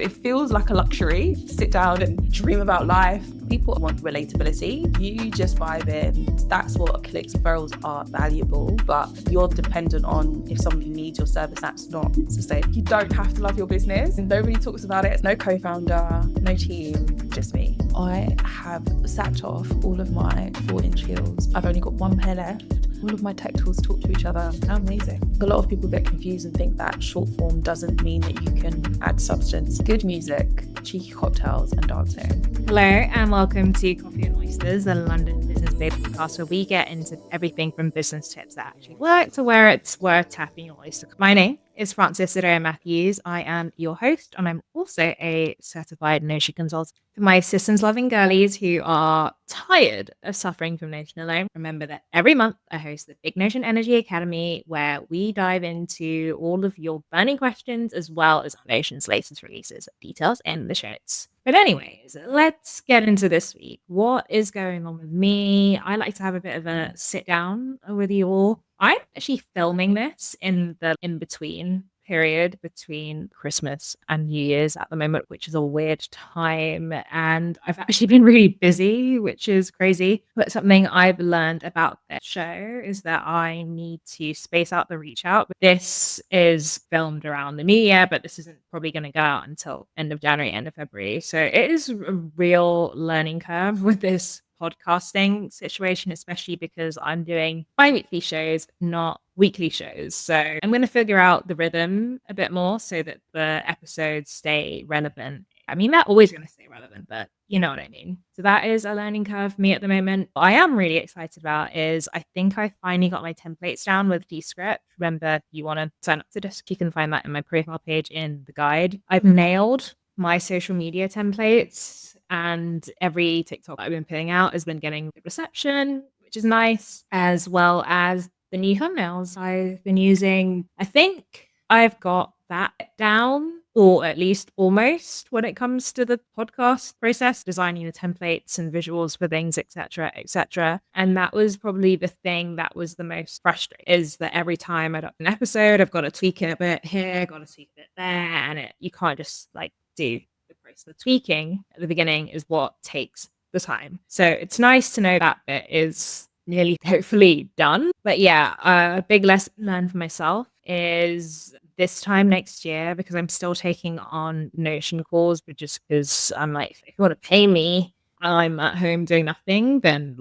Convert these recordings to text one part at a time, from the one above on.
It feels like a luxury to sit down and dream about life. People want relatability. You just vibe in. That's what clicks and referrals are valuable, but you're dependent on if somebody needs your service. That's not sustainable. You don't have to love your business. Nobody talks about it. No co-founder, no team, just me. I have sacked off all of my 4-inch heels. I've only got one pair left. All of my tech tools talk to each other. How amazing. A lot of people get confused and think that short form doesn't mean that you can add substance. Good music, cheeky cocktails and dancing. Hello and welcome to Coffee and Oysters, a London business babe podcast where we get into everything from business tips that actually work to where it's worth tapping your oyster. My name is Frances Sidoya Matthews. I am your host and I'm also a certified Notion consultant. For my systems loving girlies who are tired of suffering from Notion alone, remember that every month I host the Big Notion Energy Academy where we dive into all of your burning questions as well as Notion's latest releases. Details in the show notes. But anyways, let's get into this week. What is going on with me? I like to have a bit of a sit down with you all. I'm actually filming this in the in-between period between Christmas and New Year's at the moment, which is a weird time. And I've actually been really busy, which is crazy. But something I've learned about this show is that I need to space out the reach out. This is filmed around the New Year, but this isn't probably going to go out until end of January, end of February. So it is a real learning curve with this podcasting situation, especially because I'm doing bi-weekly shows, not weekly shows. So I'm going to figure out the rhythm a bit more so that the episodes stay relevant. I mean, they're always going to stay relevant, but you know what I mean. So that is a learning curve for me at the moment. What I am really excited about is I think I finally got my templates down with Descript. Remember, if you want to sign up to this, you can find that in my profile page in the guide. I've nailed my social media templates and every TikTok that I've been putting out has been getting good reception, which is nice, as well as the new thumbnails I've been using. I think I've got that down, or at least almost, when it comes to the podcast process, designing the templates and visuals for things, etc., etc. And that was probably the thing that was the most frustrating, is that every time I do an episode, I've got to tweak it a bit here, got to tweak it there, and you can't just do the process. The tweaking at the beginning is what takes the time. So it's nice to know that bit is nearly hopefully done. But yeah, a big lesson learned for myself is this time next year, because I'm still taking on Notion calls, but just because I'm like, if you want to pay me, I'm at home doing nothing, then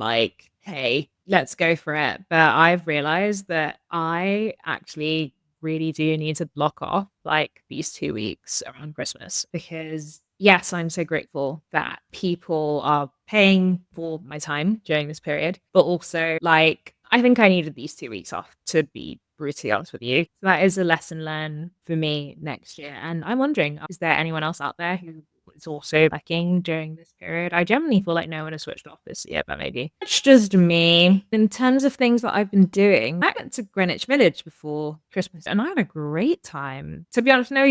hey, let's go for it. But I've realized that I actually really do need to block off these 2 weeks around Christmas, because yes, I'm so grateful that people are paying for my time during this period, but also I think I needed these 2 weeks off, to be brutally honest with you. So that is a lesson learned for me next year. And I'm wondering, is there anyone else out there who is also working during this period? I generally feel like no one has switched off this year, but maybe it's just me. In terms of things that I've been doing, I went to Greenwich Village before Christmas and I had a great time. To be honest, no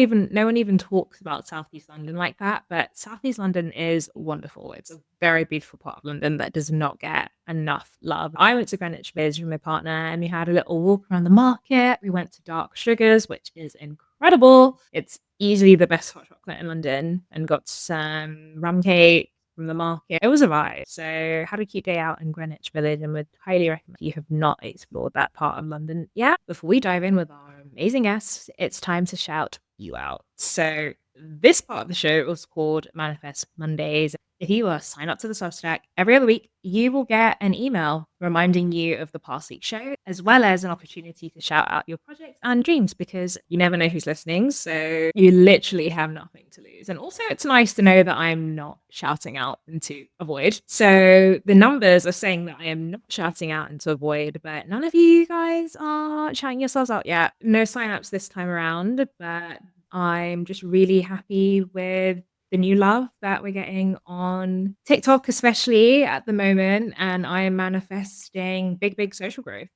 one even talks about Southeast London like that, but Southeast London is wonderful. It's a very beautiful part of London that does not get enough love. I went to Greenwich Village with my partner and we had a little walk around the market. We went to Dark Sugars, which is incredible. It's easily the best hot chocolate in London, and got some rum cake from the market. It was a vibe. So had a cute day out in Greenwich Village and would highly recommend if you have not explored that part of London yet. Before we dive in with our amazing guests, it's time to shout you out. So this part of the show was called Manifest Mondays. If you sign up to the Substack every other week, you will get an email reminding you of the past week's show, as well as an opportunity to shout out your projects and dreams, because you never know who's listening. So you literally have nothing to lose. And also it's nice to know that I'm not shouting out into a void. So the numbers are saying that I am not shouting out into a void, but none of you guys are shouting yourselves out yet. No signups this time around, but I'm just really happy with the new love that we're getting on TikTok, especially at the moment. And I am manifesting big social growth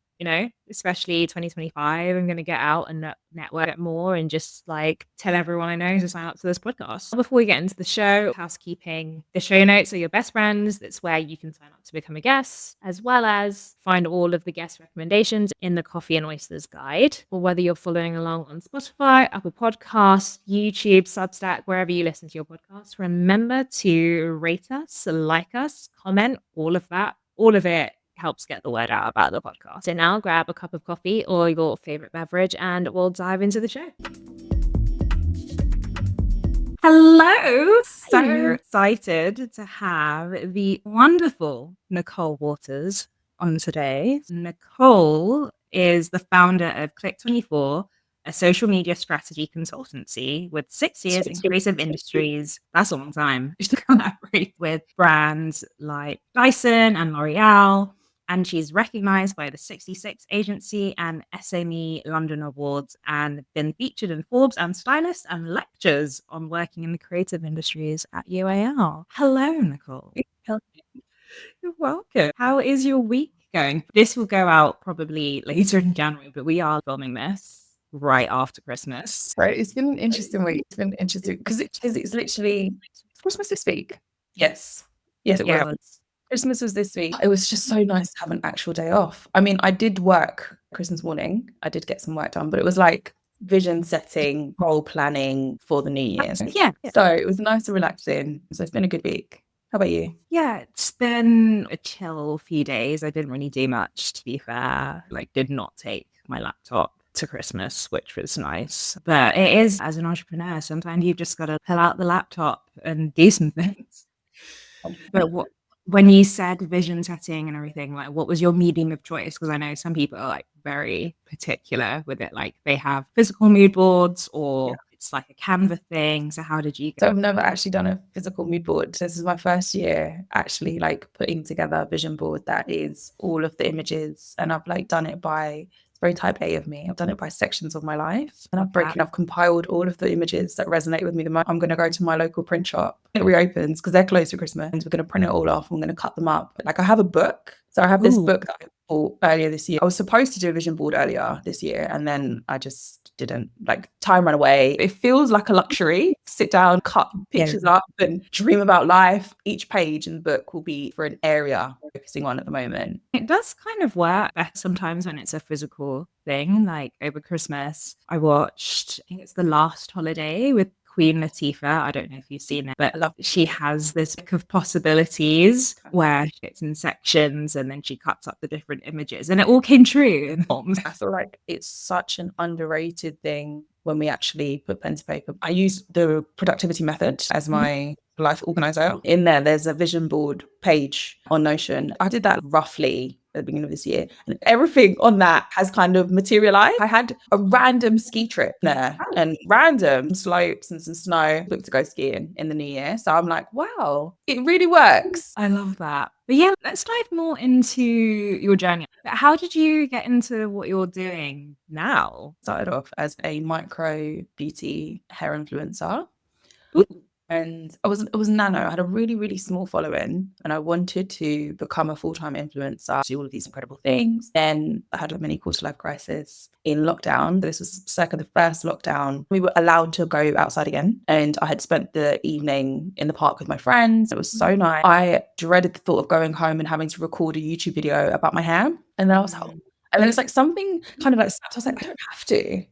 especially 2025. I'm going to get out and network more and just like tell everyone I know to sign up to this podcast. Before we get into the show, housekeeping, the show notes are your best friends. That's where you can sign up to become a guest, as well as find all of the guest recommendations in the Coffee and Oysters guide. Or whether you're following along on Spotify, Apple Podcasts, YouTube, Substack, wherever you listen to your podcast, remember to rate us, like us, comment, all of that. All of it helps get the word out about the podcast. So now grab a cup of coffee or your favorite beverage and we'll dive into the show. Hello. So excited to have the wonderful Nicole Waters on today. Nicole is the founder of Click24, a social media strategy consultancy with 6 years in creative industries. That's a long time. She collaborates with brands like Dyson and L'Oreal, and she's recognized by the 66 Agency and SME London Awards and been featured in Forbes and Stylist and lectures on working in the creative industries at UAL. Hello, Nicole. You're welcome. How is your week going? This will go out probably later in January, but we are filming this right after Christmas. Right. It's been an interesting week. It's been interesting because it's literally Christmas this week. Yes. Yes, it was. Christmas was this week. It was just so nice to have an actual day off. I mean, I did work Christmas morning. I did get some work done, but it was like vision setting, goal planning for the new year. Yeah. So it was nice and relaxing. So it's been a good week. How about you? Yeah, it's been a chill few days. I didn't really do much, to be fair. Like, did not take my laptop to Christmas, which was nice. But it is, as an entrepreneur, sometimes you've just got to pull out the laptop and do some things. But when you said vision setting and everything, like, what was your medium of choice? Because I know some people are like very particular with it. Like, they have physical mood boards or it's like a Canva thing. So how did you go? So I've never actually done a physical mood board. This is my first year actually like putting together a vision board that is all of the images, and I've like done it by, it's very type A of me. I've done it by sections of my life, and I've compiled all of the images that resonate with me the most. I'm going to go to my local print shop. It reopens because they're closed for Christmas. We're going to print it all off. I'm going to cut them up. Like, I have a book. So I have this book that I bought earlier this year. I was supposed to do a vision board earlier this year, and then I just didn't. Like, time ran away. It feels like a luxury. Sit down, cut pictures up and dream about life. Each page in the book will be for an area we're focusing on at the moment. It does kind of work better sometimes when it's a physical thing. Like, over Christmas, I watched, I think it's The Last Holiday with Queen Latifah. I don't know if you've seen it, but she has this book of possibilities where it's in sections and then she cuts up the different images, and it all came true. I feel like it's such an underrated thing when we actually put pen to paper. I use the productivity method as my life organizer. In there's a vision board page on Notion. I did that roughly at the beginning of this year, and everything on that has kind of materialized. I had a random ski trip there and random slopes and some snow. Booked to go skiing in the new year. So I'm like, wow, it really works. I love that. But yeah, let's dive more into your journey. How did you get into what you're doing now? Started off as a micro beauty hair influencer. Ooh. And it was nano. I had a really, really small following, and I wanted to become a full-time influencer, do all of these incredible things. Then I had a mini quarter life crisis in lockdown. This was circa the first lockdown. We were allowed to go outside again, and I had spent the evening in the park with my friends. It was so nice. I dreaded the thought of going home and having to record a YouTube video about my hair. And then I was home. And then it's like something kind of like, I was like, I don't have to.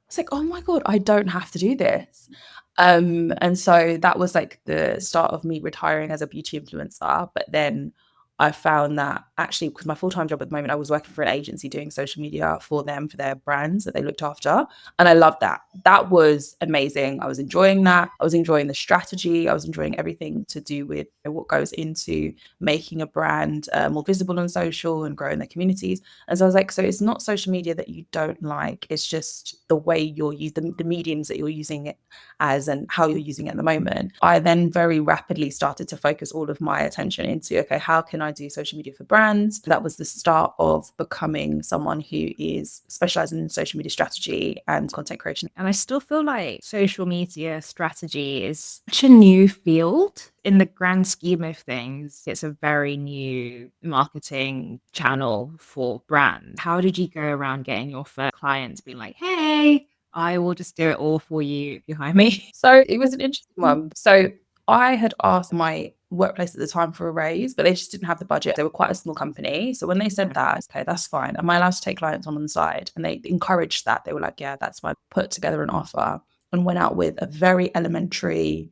It's like, oh my God, I don't have to do this. And so that was like the start of me retiring as a beauty influencer. But then I found that actually, because my full-time job at the moment, I was working for an agency doing social media for them, for their brands that they looked after. And I loved that. That was amazing. I was enjoying that. I was enjoying the strategy. I was enjoying everything to do with what goes into making a brand more visible on social and growing their communities. And so I was like, so it's not social media that you don't like. It's just the way you're using the mediums that you're using it as and how you're using it at the moment. I then very rapidly started to focus all of my attention into, okay, how can I do social media for brands. That was the start of becoming someone who is specializing in social media strategy and content creation. And I still feel like social media strategy is such a new field. In the grand scheme of things, it's a very new marketing channel for brands. How did you go around getting your first clients being like, hey, I will just do it all for you if you hire me? So it was an interesting one. So I had asked my workplace at the time for a raise, but they just didn't have the budget. They were quite a small company. So when they said that, okay, that's fine. Am I allowed to take clients on the side? And they encouraged that. They were like, yeah, that's fine. Put together an offer and went out with a very elementary,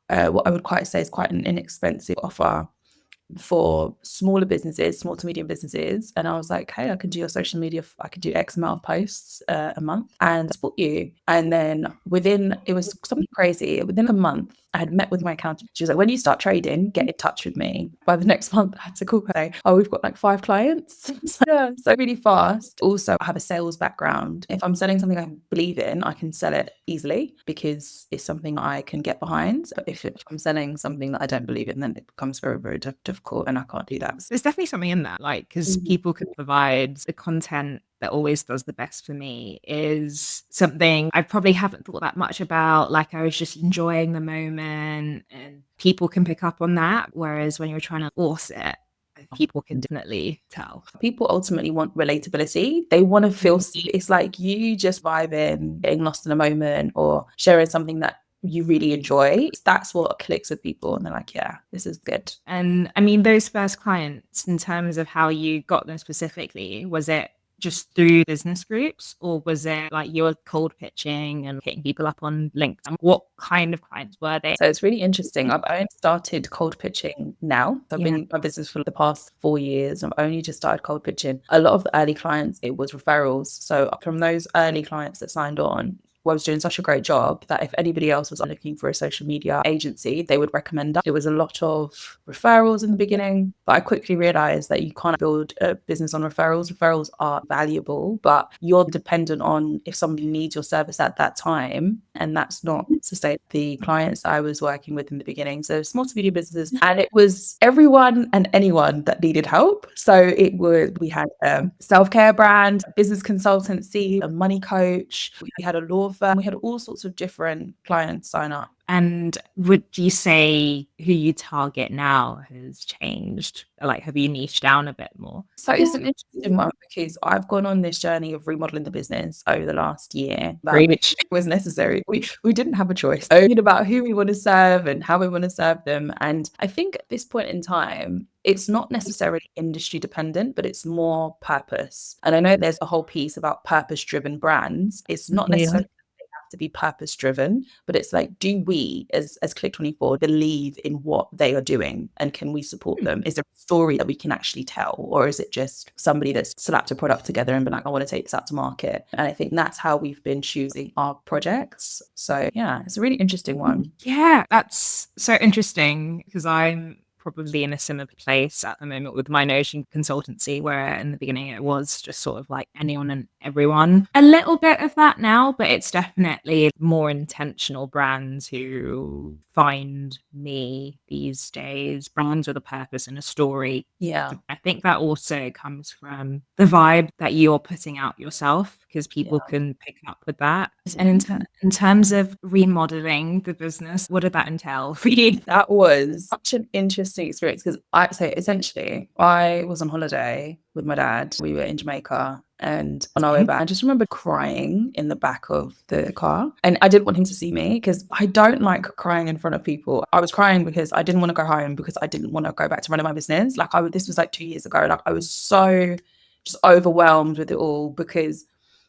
what I would quite say is quite an inexpensive offer for smaller businesses, small to medium businesses. And I was like, hey, I can do your social media. I could do X amount of posts a month and support you. And then it was something crazy. Within a month, I had met with my accountant. She was like, when you start trading, get in touch with me. By the next month, I had to call her and say, oh, we've got like 5 clients. So really fast. Also, I have a sales background. If I'm selling something I believe in, I can sell it easily because it's something I can get behind. But if I'm selling something that I don't believe in, then it becomes very, very difficult and I can't do that. There's definitely something in that, like, because people can provide the content that always does the best for me is something I probably haven't thought that much about. Like, I was just enjoying the moment and people can pick up on that. Whereas when you're trying to force it, people can definitely tell. People ultimately want relatability. They want to feel it's like you just vibing, getting lost in a moment, or sharing something that you really enjoy. That's what clicks with people. And they're like, yeah, this is good. And I mean, those first clients, in terms of how you got them specifically, was it just through business groups, or was it like you were cold pitching and hitting people up on LinkedIn? What kind of clients were they? So it's really interesting. I've only started cold pitching now. So I've been in my business for the past 4 years. I've only just started cold pitching. A lot of the early clients, it was referrals. So from those early clients that signed on, I was doing such a great job that if anybody else was looking for a social media agency, they would recommend us. It was a lot of referrals in the beginning, but I quickly realized that you can't build a business on referrals. Referrals are valuable, but you're dependent on if somebody needs your service at that time, and that's not sustained. The clients I was working with in the beginning, so small to medium businesses, and it was everyone and anyone that needed help. So we had a self-care brand, business consultancy, a money coach, we had a law firm, we had all sorts of different clients sign up. And would you say who you target now has changed? Like, have you niched down a bit more? So it's an interesting one because I've gone on this journey of remodeling the business over the last year. Which was necessary. We didn't have a choice. Only about who we want to serve and how we want to serve them. And I think at this point in time, it's not necessarily industry dependent, but it's more purpose. And I know there's a whole piece about purpose-driven brands. It's not necessarily to be purpose driven, but it's like, do we as Click 24 believe in what they are doing, and can we support them? Is there a story that we can actually tell, or is it just somebody that's slapped a product together and been like, I want to take this out to market? And I think that's how we've been choosing our projects. So yeah, it's a really interesting one. Yeah, that's so interesting because I'm probably in a similar place at the moment with my Notion consultancy, where in the beginning it was just sort of like anyone and everyone. A little bit of that now, but it's definitely more intentional brands who find me these days, brands with a purpose and a story. Yeah. I think that also comes from the vibe that you're putting out yourself, because people can pick up with that. And in terms of remodeling the business, what did that entail for you? That was such an interesting experience because I was on holiday with my dad. We were in Jamaica, and on our way back, I just remember crying in the back of the car. And I didn't want him to see me because I don't like crying in front of people. I was crying because I didn't want to go home because I didn't want to go back to running my business. This was like 2 years ago. Like, I was so just overwhelmed with it all, because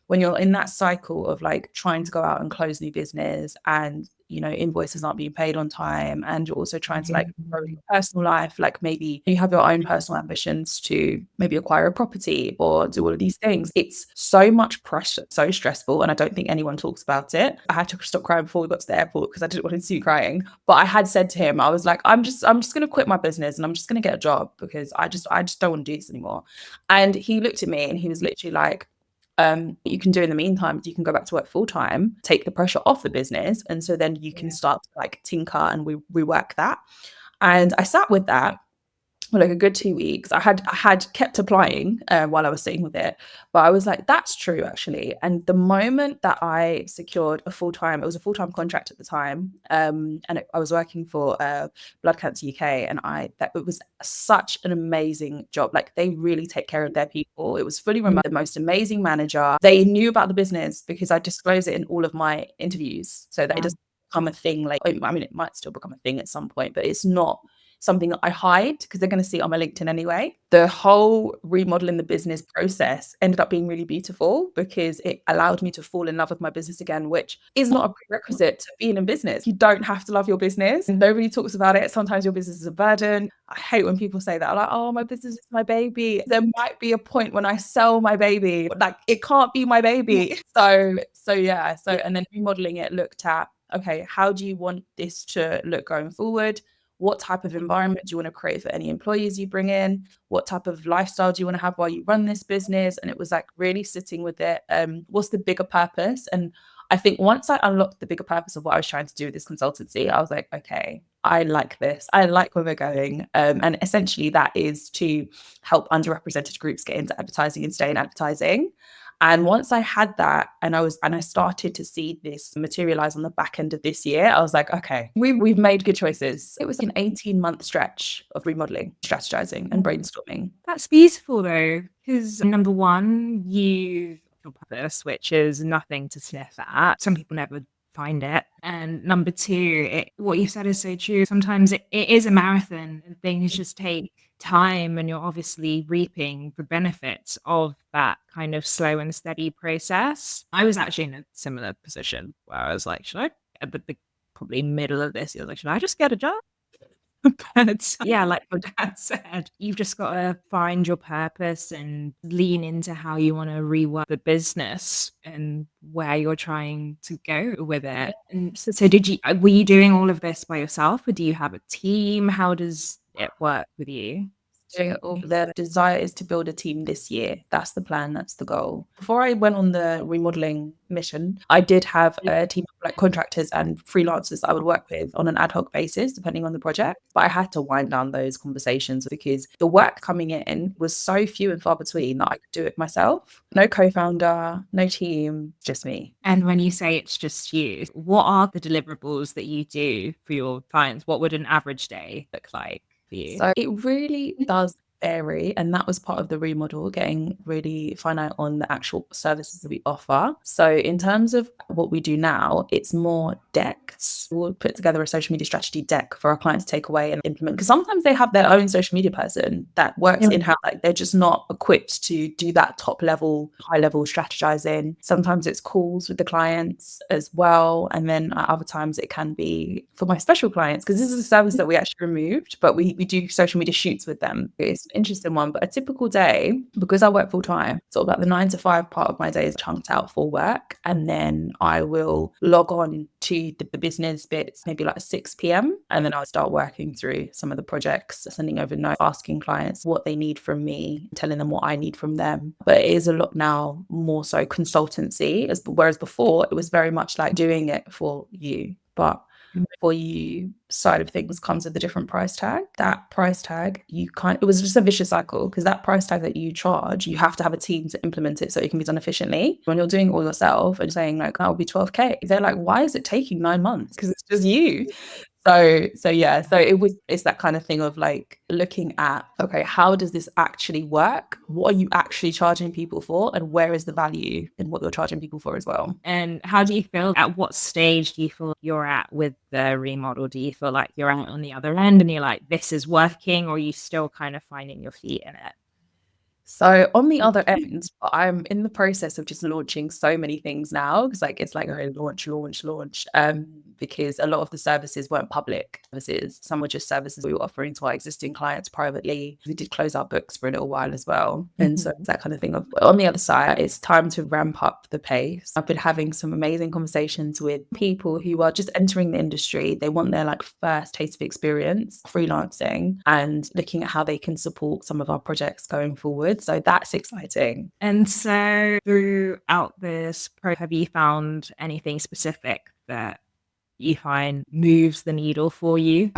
when you're in that cycle of like trying to go out and close new business, and invoices aren't being paid on time, and you're also trying to like grow your personal life, like maybe you have your own personal ambitions to maybe acquire a property or do all of these things, it's so much pressure, so stressful, and I don't think anyone talks about it. I had to stop crying before we got to the airport because I didn't want him to see me crying, but I had said to him, I was like, I'm just going to quit my business and I'm just going to get a job because I just don't want to do this anymore. And he looked at me and he was literally like, you can do in the meantime, you can go back to work full time, take the pressure off the business, and so then you can start to like tinker and we rework that. And I sat with that, for like a good 2 weeks. I had kept applying while I was sitting with it, but I was like, that's true actually. And the moment that I secured it was a full-time contract at the time, and I was working for Blood Cancer UK, and that it was such an amazing job. Like they really take care of their people. It was fully remote. The most amazing manager. They knew about the business because I disclose it in all of my interviews, so that it doesn't become a thing. Like, I mean, it might still become a thing at some point, but it's not something that I hide because they're going to see it on my LinkedIn anyway. The whole remodeling the business process ended up being really beautiful because it allowed me to fall in love with my business again, which is not a prerequisite to being in business. You don't have to love your business. Nobody talks about it. Sometimes your business is a burden. I hate when people say that. I'm like, oh, my business is my baby. There might be a point when I sell my baby. Like it can't be my baby. So yeah. So and then remodeling it looked at, okay, how do you want this to look going forward? What type of environment do you want to create for any employees you bring in? What type of lifestyle do you want to have while you run this business? And it was like really sitting with it. What's the bigger purpose? And I think once I unlocked the bigger purpose of what I was trying to do with this consultancy, I was like, okay, I like this. I like where we're going. And essentially that is to help underrepresented groups get into advertising and stay in advertising. And once I had that, and I started to see this materialize on the back end of this year, I was like, okay, we've made good choices. It was an 18-month stretch of remodeling, strategizing, and brainstorming. That's beautiful though, because number one, you your purpose, which is nothing to sniff at. Some people never find it. And number two, what you said is so true. Sometimes it is a marathon and things just take time, and you're obviously reaping the benefits of that kind of slow and steady process. I was actually in a similar position where I was like, should I, at the probably middle of this, I was like, should I just get a job? But yeah, like your dad said, you've just got to find your purpose and lean into how you want to rework the business and where you're trying to go with it. And so were you doing all of this by yourself, or do you have a team? How does it work with you? Doing it all. Their desire is to build a team this year. That's the plan. That's the goal. Before I went on the remodeling mission, I did have a team of like contractors and freelancers that I would work with on an ad hoc basis, depending on the project. But I had to wind down those conversations because the work coming in was so few and far between that I could do it myself. No co-founder, no team, just me. And when you say it's just you, what are the deliverables that you do for your clients? What would an average day look like for you? So it really does vary. And that was part of the remodel, getting really finite on the actual services that we offer. So in terms of what we do now, it's more decks. We'll put together a social media strategy deck for our clients to take away and implement. Because sometimes they have their own social media person that works in-house. Like they're just not equipped to do that top level, high level strategizing. Sometimes it's calls with the clients as well. And then at other times it can be for my special clients, because this is a service that we actually removed, but we do social media shoots with them. It's an interesting one, but a typical day, because I work full time, sort of like the 9 to 5 part of my day is chunked out for work. And then I will log on to the business bits, maybe like 6 p.m. And then I'll start working through some of the projects, sending over notes, asking clients what they need from me, telling them what I need from them. But it is a lot now more so consultancy, whereas before it was very much like doing it for you. But for you side of things comes with a different price tag. That price tag, it was just a vicious cycle, because that price tag that you charge, you have to have a team to implement it so it can be done efficiently. When you're doing it all yourself and saying like, that will be 12K, they're like, why is it taking 9 months? Because it's just you. So yeah, so it's that kind of thing of like looking at, okay, how does this actually work? What are you actually charging people for? And where is the value in what you're charging people for as well? And how do you feel? At what stage do you feel you're at with the remodel? Do you feel like you're out on the other end and you're like, this is working, or are you still kind of finding your feet in it? So on the other end, I'm in the process of just launching so many things now, because like it's like a launch. Because a lot of the services weren't public services. Some were just services we were offering to our existing clients privately. We did close our books for a little while as well. And so it's that kind of thing. On the other side, it's time to ramp up the pace. I've been having some amazing conversations with people who are just entering the industry. They want their like first taste of experience freelancing and looking at how they can support some of our projects going forward. So that's exciting. And so throughout this have you found anything specific that you find moves the needle for you?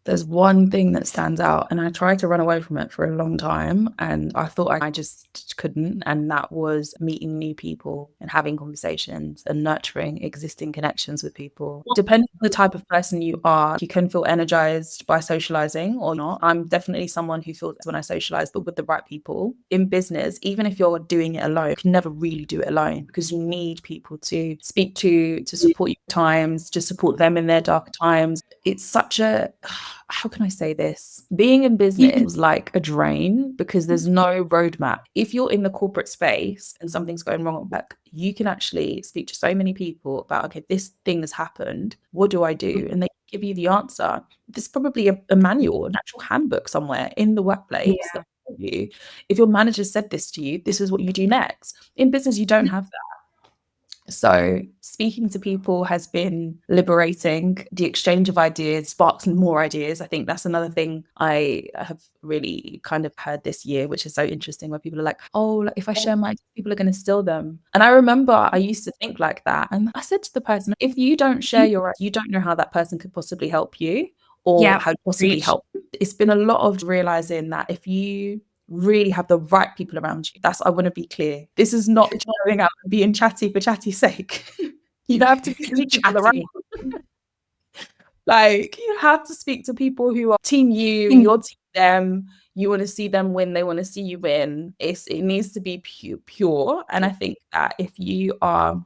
There's one thing that stands out, and I tried to run away from it for a long time, and I thought I just couldn't. And that was meeting new people and having conversations and nurturing existing connections with people. Depending on the type of person you are, you can feel energized by socializing or not. I'm definitely someone who feels when I socialize, but with the right people. In business, even if you're doing it alone, you can never really do it alone because you need people to speak to support you at times, to support them in their dark times. It's such a, how can I say this? Being in business is like a drain because there's no roadmap. If you're in the corporate space and something's going wrong at work, you can actually speak to so many people about, okay, this thing has happened. What do I do? And they give you the answer. There's probably a manual, an actual handbook somewhere in the workplace that will tell you, if your manager said this to you, this is what you do next. In business, you don't have that. So speaking to people has been liberating. The exchange of ideas sparks more ideas. I think that's another thing I have really kind of heard this year, which is so interesting, where people are like, oh, like, if I share my ideas, people are going to steal them. And I remember I used to think like that. And I said to the person, if you don't share your, you don't know how that person could possibly help you or how to possibly help. It's been a lot of realizing that if you really have the right people around you. I want to be clear. This is not just going out and being chatty for chatty's sake. You have to speak to the right. Like, you have to speak to people who are team you, you're team them. You want to see them win, they want to see you win. It needs to be pure. And I think that if you are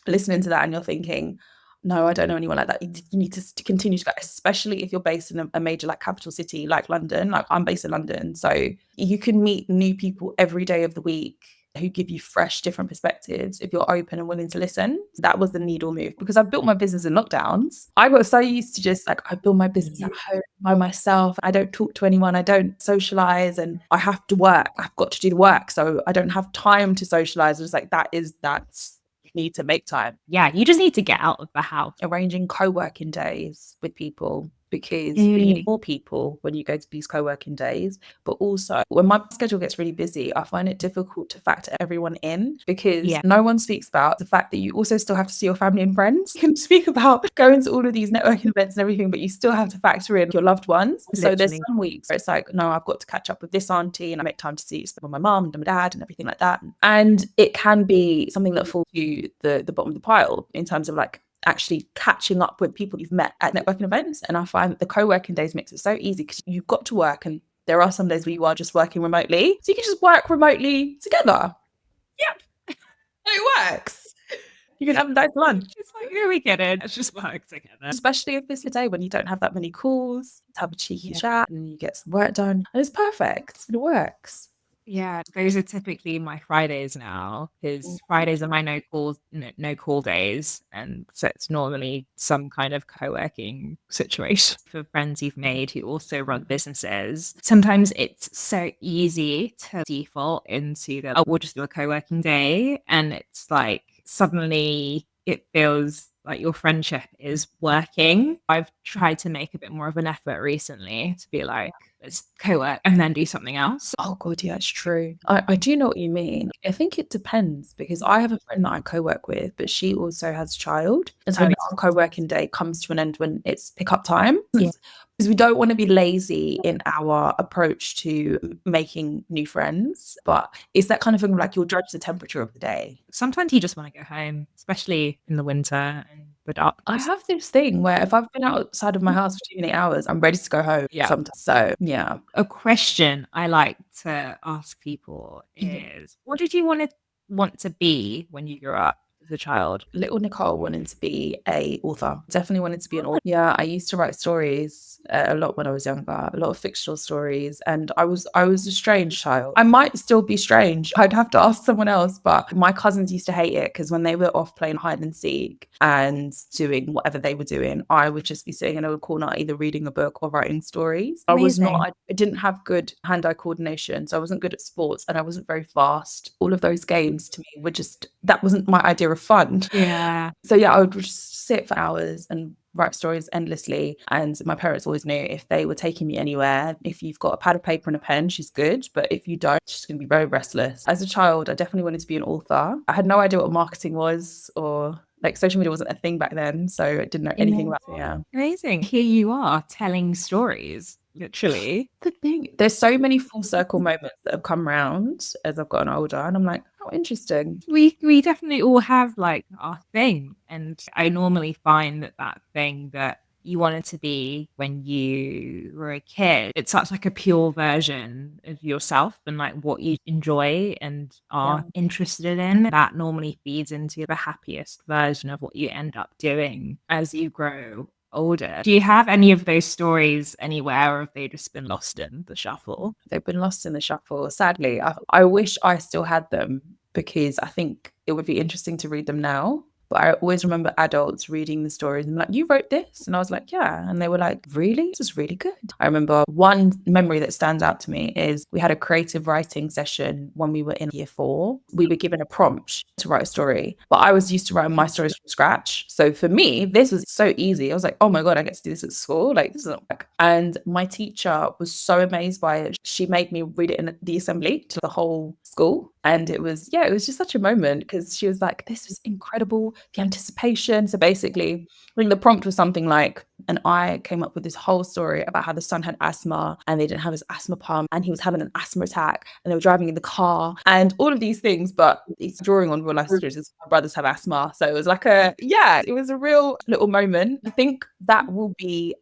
listening to that and you're thinking, no, I don't know anyone like that, you need to continue to go, especially if you're based in a major like capital city like London. Like, I'm based in London, so you can meet new people every day of the week who give you fresh, different perspectives if you're open and willing to listen. That was the needle move, because I built my business in lockdowns. I got so used to just like, I build my business at home by myself. I don't talk to anyone. I don't socialize, and I have to work. I've got to do the work, so I don't have time to socialize. It's like, that's need to make time. Yeah, you just need to get out of the house. Arranging co-working days with people, because you need more people when you go to these co-working days. But also, when my schedule gets really busy, I find it difficult to factor everyone in, because no one speaks about the fact that you also still have to see your family and friends. You can speak about going to all of these networking events and everything, but you still have to factor in your loved ones. So there's some weeks where it's like, no, I've got to catch up with this auntie, and I make time to see my mum and my dad and everything like that. And it can be something that falls to the bottom of the pile in terms of like actually catching up with people you've met at networking events. And I find that the co-working days makes it so easy, because you've got to work, and there are some days where you are just working remotely, so you can just work remotely together. Yeah, it works. You can have a nice lunch. It's like, here we get it. Let's just work together. Especially if it's a day when you don't have that many calls, have a cheeky chat and you get some work done. And it's perfect. It works. Yeah, those are typically my Fridays now, because Fridays are my no call days, and so it's normally some kind of co-working situation for friends you've made who also run businesses. Sometimes it's so easy to default into the, oh, we'll just do a co-working day, and it's like suddenly it feels like your friendship is working. I've tried to make a bit more of an effort recently to be like, let's co-work and then do something else. Oh God, yeah, it's true. I do know what you mean. I think it depends, because I have a friend that I co-work with, but she also has a child. And so our co-working day comes to an end when it's pick-up time. Because we don't want to be lazy in our approach to making new friends. But it's that kind of thing, like, you'll judge the temperature of the day. Sometimes you just want to go home, especially in the winter and the dark. I have this thing where if I've been outside of my house for too many hours, I'm ready to go home. Sometimes. So yeah. A question I like to ask people is, what did you want to be when you grew up as a child? Little Nicole wanted to be a author. Definitely wanted to be an author. Yeah, I used to write stories a lot when I was younger, a lot of fictional stories, and I was a strange child. I might still be strange. I'd have to ask someone else, but my cousins used to hate it, because when they were off playing hide and seek and doing whatever they were doing, I would just be sitting in a corner either reading a book or writing stories. I didn't have good hand-eye coordination, so I wasn't good at sports, and I wasn't very fast. All of those games to me were just, that wasn't my idea of fun. Yeah. So yeah, I would just sit for hours and write stories endlessly. And my parents always knew if they were taking me anywhere, if you've got a pad of paper and a pen, she's good. But if you don't, she's going to be very restless. As a child, I definitely wanted to be an author. I had no idea what marketing was or Like social media wasn't a thing back then, so I didn't know anything about it. Yeah. Amazing. Here you are telling stories, literally. The thing, there's so many full circle moments that have come around as I've gotten older, and I'm like, how interesting. We definitely all have like our thing, and I normally find that thing that you wanted to be when you were a kid, it's such like a pure version of yourself and like what you enjoy and Yeah. are interested in. That normally feeds into the happiest version of what you end up doing as you grow older. Do you have any of those stories anywhere, or have they just been lost in the shuffle? They've been lost in the shuffle. Sadly, I wish I still had them because I think it would be interesting to read them now. But I always remember adults reading the stories and like, you wrote this? And I was like, yeah. And they were like, really? This is really good. I remember one memory that stands out to me is we had a creative writing session when we were in year 4. We were given a prompt to write a story, but I was used to writing my stories from scratch. So for me, this was so easy. I was like, oh my God, I get to do this at school. Like, this doesn't work. And my teacher was so amazed by it. She made me read it in the assembly to the whole school. And it was just such a moment because she was like, this was incredible. The anticipation. So basically, I think the prompt was something like, and I came up with this whole story about how the son had asthma and they didn't have his asthma pump and he was having an asthma attack and they were driving in the car and all of these things. But it's drawing on real life situations. My brothers have asthma. So it was like it was a real little moment. I think that will be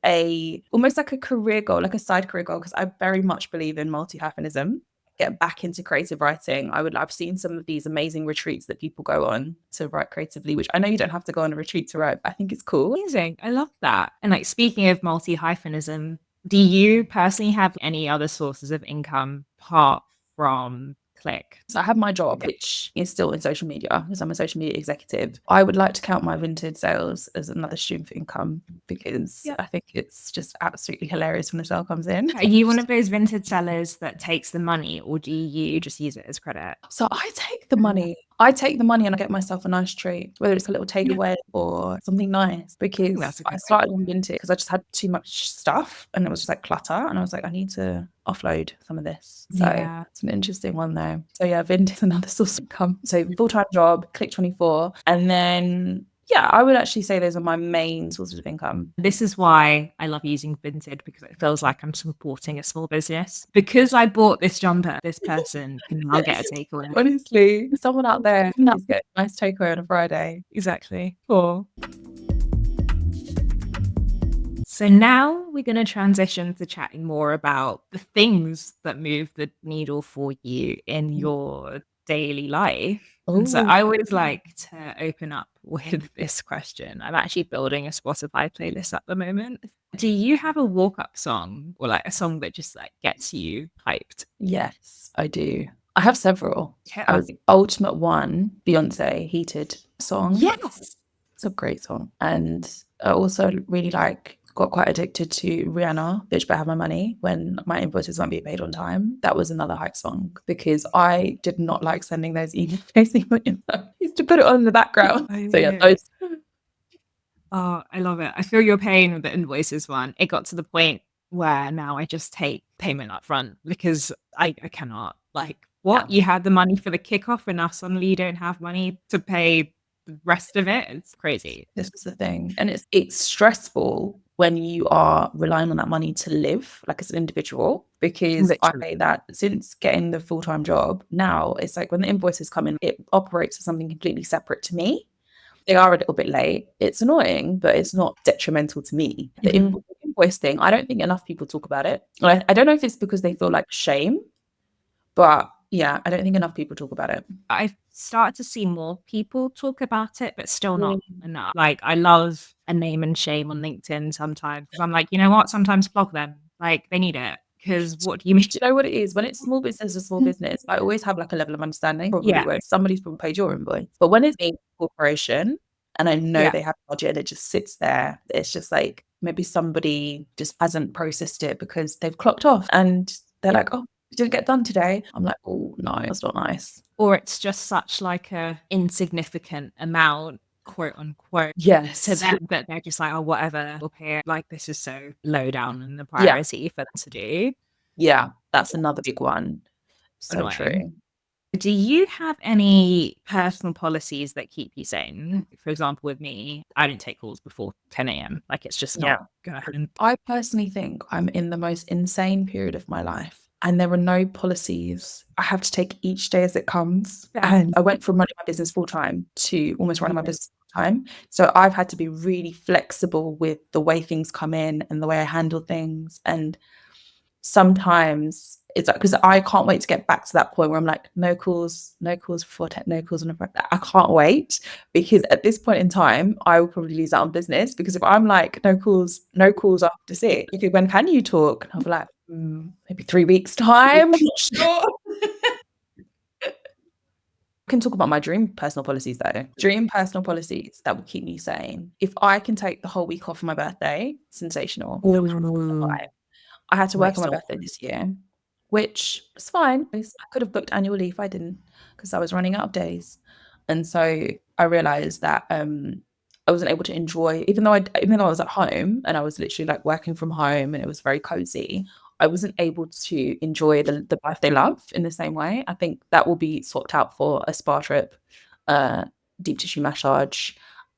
almost like a career goal, like a side career goal, because I very much believe in multi-hyphenism. Get back into creative writing. I've seen some of these amazing retreats that people go on to write creatively, which I know you don't have to go on a retreat to write, but I think it's cool. Amazing. I love that. And like speaking of multi-hyphenism, do you personally have any other sources of income apart from Click? So I have my job, which is still in social media because I'm a social media executive. I would like to count my vintage sales as another stream for income because I think it's just absolutely hilarious when the sale comes in. Are you one of those vintage sellers that takes the money, or do you just use it as credit? So I take the money. I take the money and I get myself a nice treat, whether it's a little takeaway or something nice, because I started on vintage because I just had too much stuff and it was just like clutter. And I was like, I need to offload some of this. So it's an interesting one though. So yeah, vintage is another source of income. So full-time job, Click 24. And then I would actually say those are my main sources of income. This is why I love using Vinted, because it feels like I'm supporting a small business. Because I bought this jumper, this person can now get a takeaway. Honestly, someone out there needs to get a nice takeaway on a Friday. Exactly. Cool. So now we're going to transition to chatting more about the things that move the needle for you in your daily life. And so I always like to open up with this question. I'm actually building a Spotify playlist at the moment. Do you have a walk-up song or like a song that just like gets you hyped? Yes, I do. I have several. Ultimate one, Beyonce, Heated song. Yes. It's a great song. And I also really got quite addicted to Rihanna, Bitch Better Have My Money, when my invoices weren't being paid on time. That was another hype song because I did not like sending those emails. I used to put it on in the background. Those. Oh, I love it. I feel your pain with the invoices one. It got to the point where now I just take payment up front because I cannot. Like, what? You had the money for the kickoff and now suddenly you don't have money to pay the rest of it? It's crazy. This is the thing. And it's stressful when you are relying on that money to live, like as an individual, because I say that since getting the full-time job, now it's like when the invoices come in, it operates as something completely separate to me. They are a little bit late. It's annoying, but it's not detrimental to me. The invoice thing, I don't think enough people talk about it. I don't know if it's because they feel like shame, but I don't think enough people talk about it. I've started to see more people talk about it, but still not enough. Like, I love a name and shame on LinkedIn sometimes because I'm like, you know what? Sometimes blog them. Like, they need it. Because what do you mean? Do you know what it is? When it's small business to small business, I always have like a level of understanding. Probably where somebody's probably paid your invoice. But when it's a corporation and I know they have a budget and it just sits there, it's just like maybe somebody just hasn't processed it because they've clocked off and they're like, oh, it didn't get done today. I'm like, oh no, that's not nice. Or it's just such like a insignificant amount, quote unquote, to them that they're just like, oh, whatever, we'll pay it. Like, this is so low down in the priority for them to do. Yeah, that's another big one. So annoying. true. Do you have any personal policies that keep you sane? For example, with me, I don't take calls before 10 a.m. Like it's just not gonna happen. I personally think I'm in the most insane period of my life, and there are no policies. I have to take each day as it comes. Yeah. And I went from running my business full time to almost running my business full time. So I've had to be really flexible with the way things come in and the way I handle things. And sometimes it's like, because I can't wait to get back to that point where I'm like, no calls, no calls before 10, no calls on a Friday. I can't wait, because at this point in time, I will probably lose out on business, because if I'm like, no calls after 6, okay, when can you talk? And I'll be like, maybe 3 weeks time. I'm not sure. I can talk about my dream personal policies though. Dream personal policies that will keep me sane. If I can take the whole week off for my birthday, sensational. I had to work on my birthday this year, which was fine. I could have booked annual leave. I didn't, because I was running out of days. And so I realized that I wasn't able to enjoy, even though I was at home and I was literally like working from home and it was very cozy, I wasn't able to enjoy the birthday love in the same way. I think that will be swapped out for a spa trip, uh, deep tissue massage,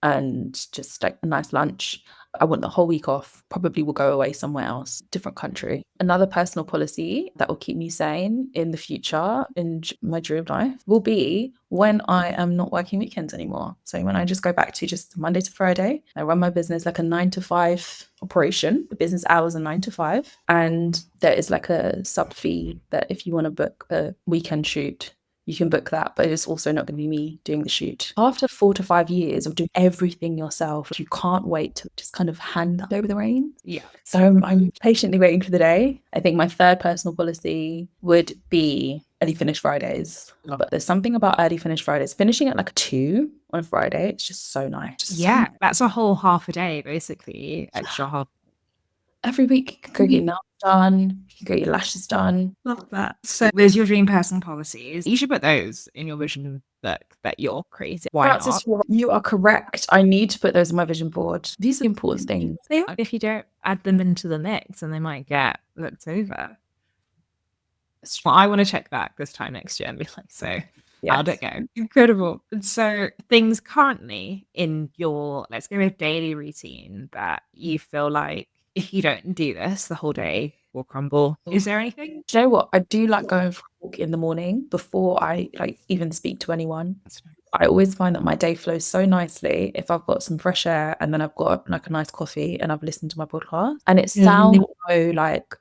and just like a nice lunch. I want the whole week off, probably will go away somewhere else, different country. Another personal policy that will keep me sane in the future, in my dream life, will be when I am not working weekends anymore. So when I just go back to just Monday to Friday, I run my business like a 9 to 5 operation. The business hours are 9 to 5. And there is like a sub fee that if you want to book a weekend shoot, you can book that, but it's also not going to be me doing the shoot. After 4 to 5 years of doing everything yourself, you can't wait to just kind of hand over the reins. Yeah. So I'm patiently waiting for the day. I think my third personal policy would be early finish Fridays. But there's something about early finish Fridays. Finishing at like 2 on Friday, it's just so nice. Yeah, that's a whole half a day, basically. Extra half. Every week you can go get your nails done, you can get your lashes done. Love that. So there's your dream personal policies. You should put those in your vision book that you're creating. Why Francis, not? you are correct. I need to put those on my vision board. These are important things. If you don't add them into the mix, then they might get looked over. Well, I want to check back this time next year and be like, so how'd it go? Incredible. And so things currently in your, let's go with daily routine, that you feel like if you don't do this, the whole day will crumble. Is there anything? Do you know what? I do like going for a walk in the morning before I like even speak to anyone. I always find that my day flows so nicely if I've got some fresh air and then I've got like a nice coffee and I've listened to my podcast. And it sounds so like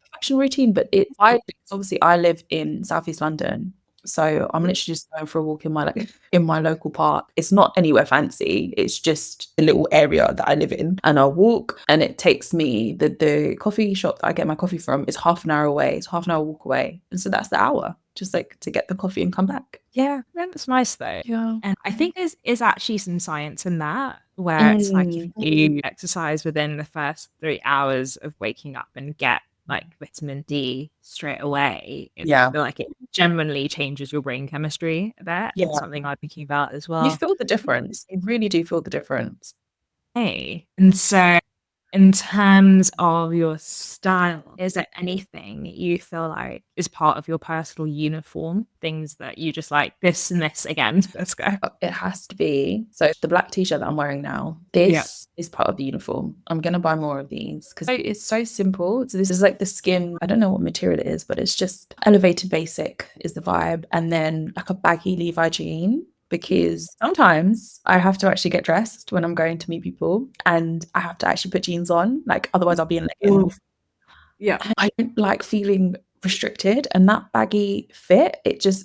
perfection routine, but obviously I live in Southeast London. So I'm literally just going for a walk in my local park. It's not anywhere fancy. It's just a little area that I live in. And I'll walk, and it takes me the coffee shop that I get my coffee from is half an hour away. It's half an hour walk away. And so that's the hour, just like to get the coffee and come back. Yeah, that's nice though. Yeah. And I think there's actually some science in that, where it's like if you exercise within the first 3 hours of waking up and get like vitamin D straight away, like it genuinely changes your brain chemistry a bit. Yeah, something I'm thinking about as well. You feel the difference. You really do feel the difference. Hey, and so in terms of your style, is there anything you feel like is part of your personal uniform? Things that you just like, this and this again? Let's go. It has to be. So the black t-shirt that I'm wearing now, this is part of the uniform. I'm going to buy more of these because it's so simple. So this is like the skin. I don't know what material it is, but it's just elevated basic is the vibe. And then like a baggy Levi jean, because sometimes I have to actually get dressed when I'm going to meet people and I have to actually put jeans on. Like otherwise I'll be in leggings. Yeah. I don't like feeling restricted, and that baggy fit,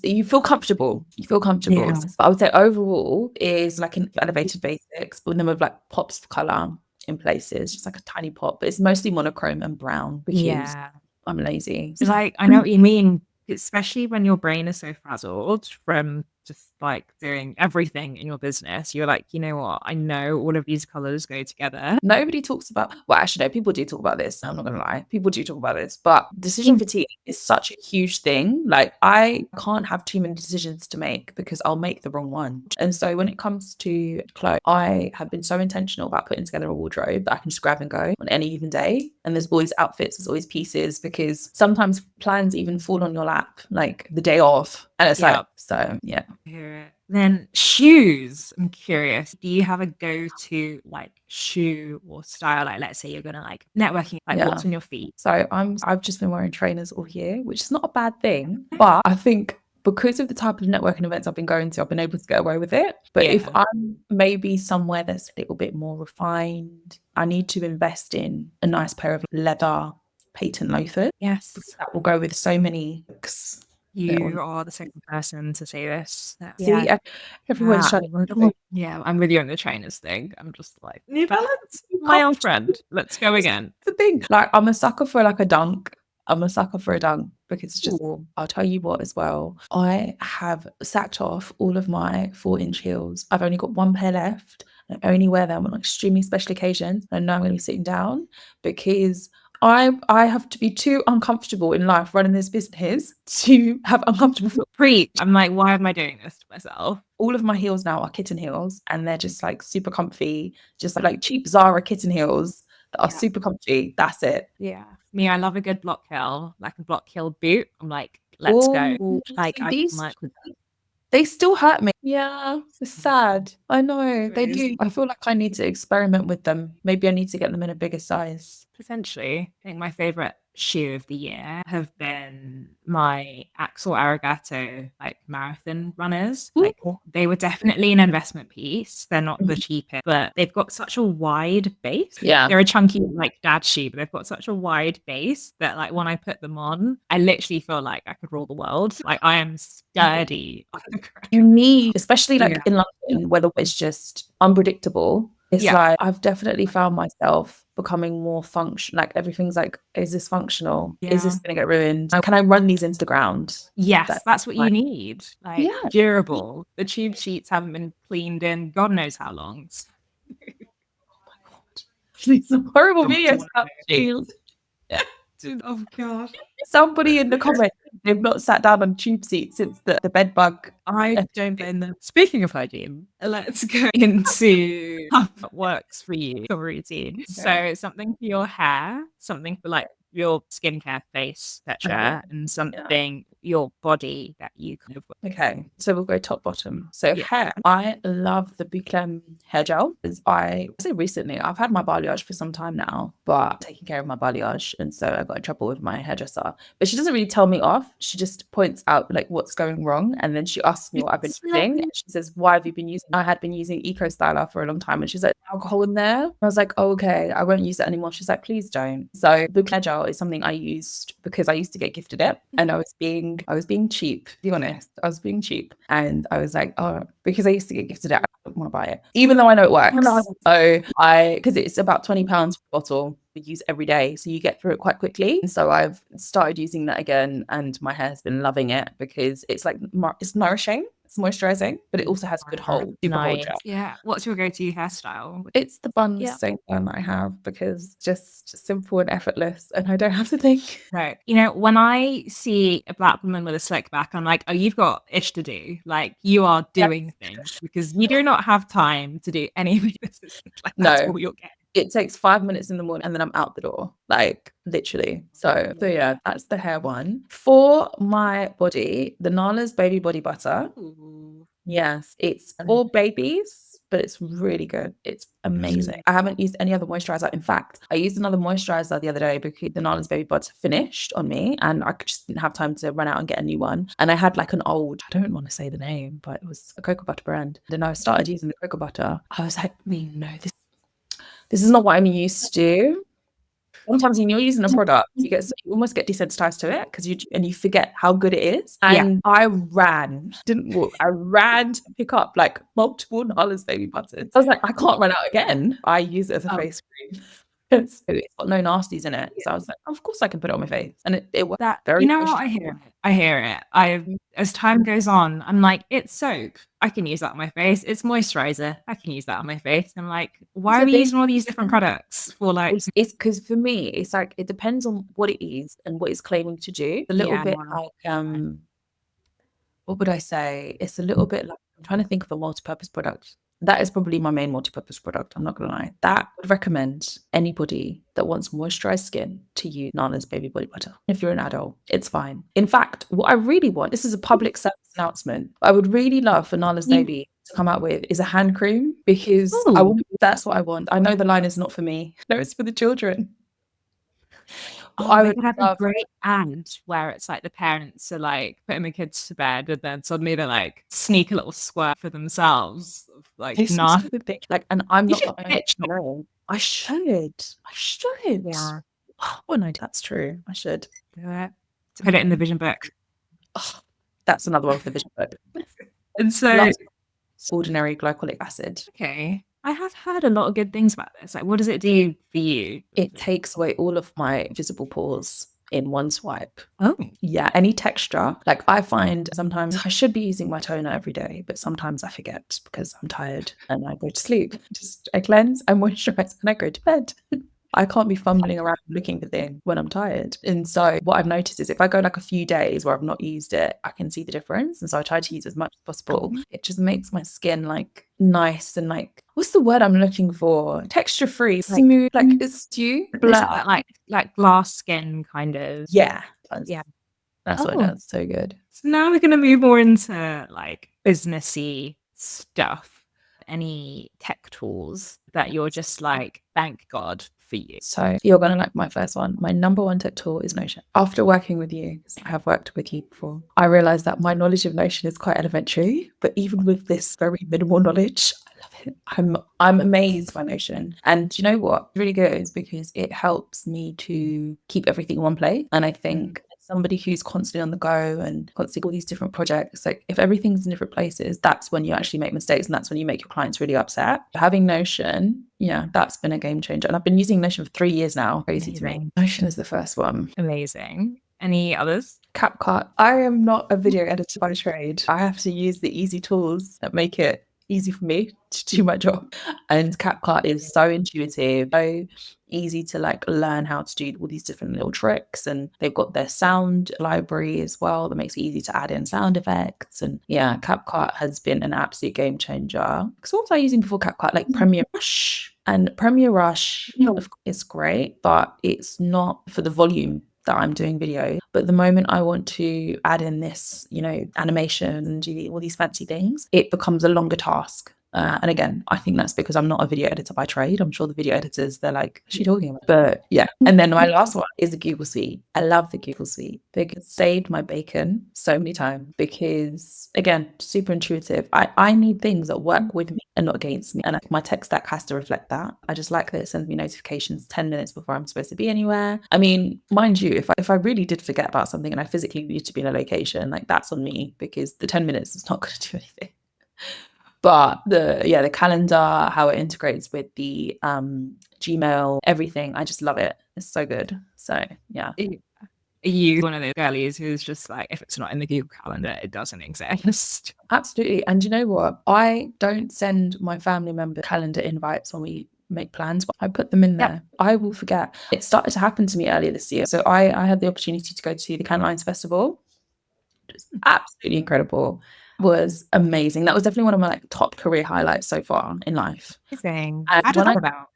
you feel comfortable. Yeah. But I would say overall is like an elevated basics, but then with like pops of color in places, just like a tiny pop, but it's mostly monochrome and brown because I'm lazy. It's like, I know what you mean, especially when your brain is so frazzled from just like doing everything in your business. You're like, you know what? I know all of these colors go together. Nobody talks about, well, actually, no, people do talk about this. I'm not going to lie. People do talk about this, but decision fatigue is such a huge thing. Like I can't have too many decisions to make because I'll make the wrong one. And so when it comes to clothes, I have been so intentional about putting together a wardrobe that I can just grab and go on any given day. And there's always outfits, there's always pieces, because sometimes plans even fall on your lap, like the day off. And it's like, Yeah. so yeah. Hear it. Then shoes. I'm curious. Do you have a go-to like shoe or style? Like, let's say you're gonna like networking, like Yeah. what's on your feet? So I've just been wearing trainers all year, which is not a bad thing. But I think because of the type of networking events I've been going to, I've been able to get away with it. But if Yeah. I'm maybe somewhere that's a little bit more refined, I need to invest in a nice pair of leather patent loafers. Yes. That will go with so many looks. You are the second person to say this. See, Yeah. everyone's trying to. Yeah, I'm with you on the trainers thing. I'm just like, New Balance, my old friend. Let's go again. The thing. Like, I'm a sucker for like a dunk. I'm a sucker for a dunk because it's just, Ooh. I'll tell you what as well. I have sacked off all of my 4-inch heels. I've only got one pair left. And I only wear them on extremely special occasions. I know I'm going to be sitting down because I have to be too uncomfortable in life running this business to have uncomfortable foot. Preach. I'm like, why am I doing this to myself? All of my heels now are kitten heels and they're just like super comfy, just like cheap Zara kitten heels that are super comfy. That's it. Yeah. Me, I love a good block heel, like a block heel boot. I'm like, let's go. Like, I these, can work with that. they still hurt me. Yeah, it's sad. I know It they is. do. I feel like I need to experiment with them. Maybe I need to get them in a bigger size. Potentially. I think my favorite shoe of the year have been my Axel Arigato like marathon runners. Like Ooh. they were definitely an investment piece. They're not the cheapest, but they've got such a wide base. Yeah. They're a chunky like dad shoe, but they've got such a wide base that like when I put them on, I literally feel like I could rule the world. Like I am sturdy on the ground. You need, especially like Yeah. in London, where the weather's just unpredictable. It's Yeah. like I've definitely found myself becoming more like everything's like, is this functional? Is this Yeah. gonna get ruined? Can I run these into the ground? Yes, that's what you need. Like Yeah. durable. The tube sheets haven't been cleaned in God knows how long. These horrible Don't videos wanna about know. shields. Dude, oh gosh. Somebody in the comments, they've not sat down on tube seats since the bed bug. I don't blame them. Speaking of hygiene, let's go into what works for you, your routine. So something for your hair, something for like your skincare, face, etc., and something your body that you kind of. Okay, so we'll go top bottom. So Yeah. hair, I love the Bouclem hair gel. Because I say recently, I've had my balayage for some time now, but taking care of my balayage, and so I got in trouble with my hairdresser. But she doesn't really tell me off. She just points out like what's going wrong, and then she asks me what I've been using. And she says, "Why have you been using?" I had been using Eco Styler for a long time, and she's like, "Alcohol in there." I was like, "Oh, okay, I won't use it anymore." She's like, "Please don't." So Bouclem hair gel is something I used because I used to get gifted it, and I was being cheap. To be honest, I was being cheap, and I was like, "Oh," because I used to get gifted it, I don't want to buy it, even though I know it works. So because it's about £20 per bottle. We use every day, so you get through it quite quickly. And so I've started using that again, and my hair's been loving it because it's like it's nourishing, it's moisturizing, but it also has good hold, super hold gel. Yeah. What's your go-to hairstyle? It's the bun same one that I have because just simple and effortless, and I don't have to think. Right. You know, when I see a black woman with a slick back, I'm like, oh, you've got ish to do. Like, you are doing things because you do not have time to do any of this. Like, that's all you'll get. It takes 5 minutes in the morning and then I'm out the door, like literally. So yeah, that's the hair one. For my body, the Nala's baby body butter. Ooh. Yes, it's for babies, but it's really good. It's amazing. I haven't used any other moisturizer. In fact, I used another moisturizer the other day because the Nala's baby butter finished on me and I just didn't have time to run out and get a new one. And I had like an old, I don't want to say the name, but it was a cocoa butter brand. And I started using the cocoa butter. I was like, no, this is not what I'm used to. Sometimes when you're using a product, you almost get desensitized to it because you forget how good it is. And I didn't walk. I ran to pick up like multiple Nala's baby butters. I was like, I can't run out again. I use it as a face cream. It's got no nasties in it. So I was like, of course I can put it on my face. And it worked very you know what? I hear it. As time goes on, I'm like, it's soap. I can use that on my face. It's moisturizer. I can use that on my face. I'm like, why are we using all these different products for like? It's because for me, it's like it depends on what it is and what it's claiming to do. A little bit like what would I say? It's a little bit like I'm trying to think of a multi-purpose product. That is probably my main multi-purpose product. I'm not gonna lie. That would recommend anybody that wants moisturized skin to use Nala's baby body butter. If you're an adult, it's fine. In fact, what I really want, this is a public service announcement I would really love for Nala's baby to come out with is a hand cream, because that's what I want. I know the line is not for me. No, it's for the children. I would have a great ad where it's like the parents are like putting the kids to bed and then suddenly they like sneak a little squirt for themselves. Like, this nah. is the thing. Like, and I'm You not should the pitch only. I should. Yeah. Oh no, that's true. I should. Do it. Put it in the vision book. Oh, that's another one for the vision book. And so, Last, ordinary glycolic acid. okay, I have heard a lot of good things about this. Like, what does it do for you? It takes away all of my visible pores in one swipe. Oh, Yeah, any texture. Like, I find sometimes I should be using my toner every day, but sometimes I forget because I'm tired and I go to sleep. I cleanse, I moisturize, and I go to bed. I can't be fumbling around looking for things when I'm tired. And so what I've noticed is if I go like a few days where I've not used it, I can see the difference. And so I try to use as much as possible. It just makes my skin like nice and like, what's the word I'm looking for? Texture free, smooth, like it's blur. like glass skin kind of. Yeah. Yeah. That's what it does. So good. So now we're going to move more into like businessy stuff. Any tech tools that you're just like, thank God for you? So you're going to like my first one. My number one tech tool is Notion. After working with you, because I have worked with you before, I realized that my knowledge of Notion is quite elementary, but even with this very minimal knowledge, I love it. I'm amazed by Notion. And you know what? It's really good is because it helps me to keep everything in one place. And I think somebody who's constantly on the go and constantly all these different projects, like if everything's in different places, that's when you actually make mistakes and that's when you make your clients really upset. Having Notion, yeah, that's been a game changer. And I've been using Notion for 3 years now. Crazy to me. Notion is the first one. Amazing. Any others? CapCut. I am not a video editor by trade. I have to use the easy tools that make it easy for me to do my job. And CapCut is so intuitive, so easy to like learn how to do all these different little tricks. And they've got their sound library as well that makes it easy to add in sound effects. And yeah, CapCut has been an absolute game changer. Because what was I using before CapCut? Like Premiere Rush. And Premiere Rush is great, but it's not for the volume that I'm doing video. But the moment I want to add in this, animation and do all these fancy things, it becomes a longer task. And again, I think that's because I'm not a video editor by trade. I'm sure the video editors, they're like, what's she talking about? But yeah. And then my last one is the Google Suite. I love the Google Suite because it saved my bacon so many times because, again, super intuitive. I need things that work with me and not against me. And my tech stack has to reflect that. I just like that it sends me notifications 10 minutes before I'm supposed to be anywhere. I mean, mind you, if I really did forget about something and I physically need to be in a location, like that's on me because the 10 minutes is not going to do anything. But the calendar, how it integrates with the Gmail, everything, I just love it. It's so good. So yeah. Are you one of those girlies who's just like, if it's not in the Google Calendar, it doesn't exist? Absolutely. And you know what? I don't send my family member calendar invites when we make plans, but I put them in there. I will forget. It started to happen to me earlier this year. So I had the opportunity to go to the Cannes Lions Festival. It was absolutely incredible. Was amazing. That was definitely one of my top career highlights so far in life. Amazing. And how did that about?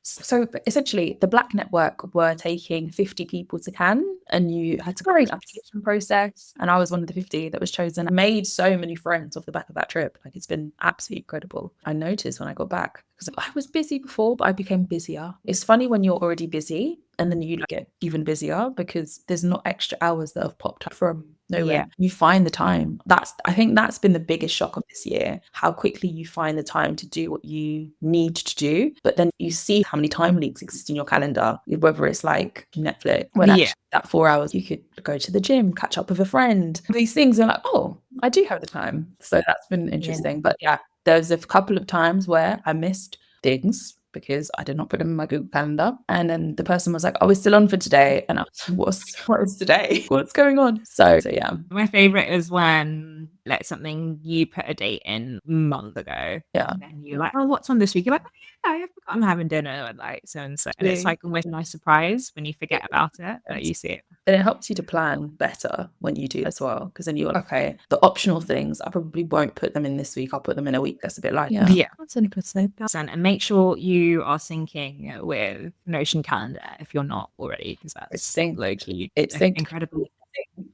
So essentially, the Black Network were taking 50 people to Cannes, and you had to go through an application process. And I was one of the 50 that was chosen. I made so many friends off the back of that trip. Like, it's been absolutely incredible. I noticed when I got back, because I was busy before, but I became busier. It's funny when you're already busy and then you get even busier because there's not extra hours that have popped up from nowhere. You find the time. I think that's been the biggest shock of this year, how quickly you find the time to do what you need to do. But then you see how many time leaks exist in your calendar, whether it's like Netflix, when actually that 4 hours you could go to the gym, catch up with a friend. These things are like, oh, I do have the time. So that's been interesting. But yeah, there's a couple of times where I missed things because I did not put them in my Google Calendar. And then the person was like, oh, we're still on for today. And I was like, what is today? What's going on? So yeah. My favorite is when like something you put a date in months ago. Yeah. And you're like, oh, what's on this week? You're like, oh, yeah, I forgot I'm having dinner with like so and so. And it's like always a nice surprise when you forget about it, but you see it. And it helps you to plan better when you do as well. Because then you're like, okay, the optional things, I probably won't put them in this week. I'll put them in a week. That's a bit like, yeah. That's 100%. And make sure you are syncing with Notion Calendar if you're not already, because that's low-key incredible.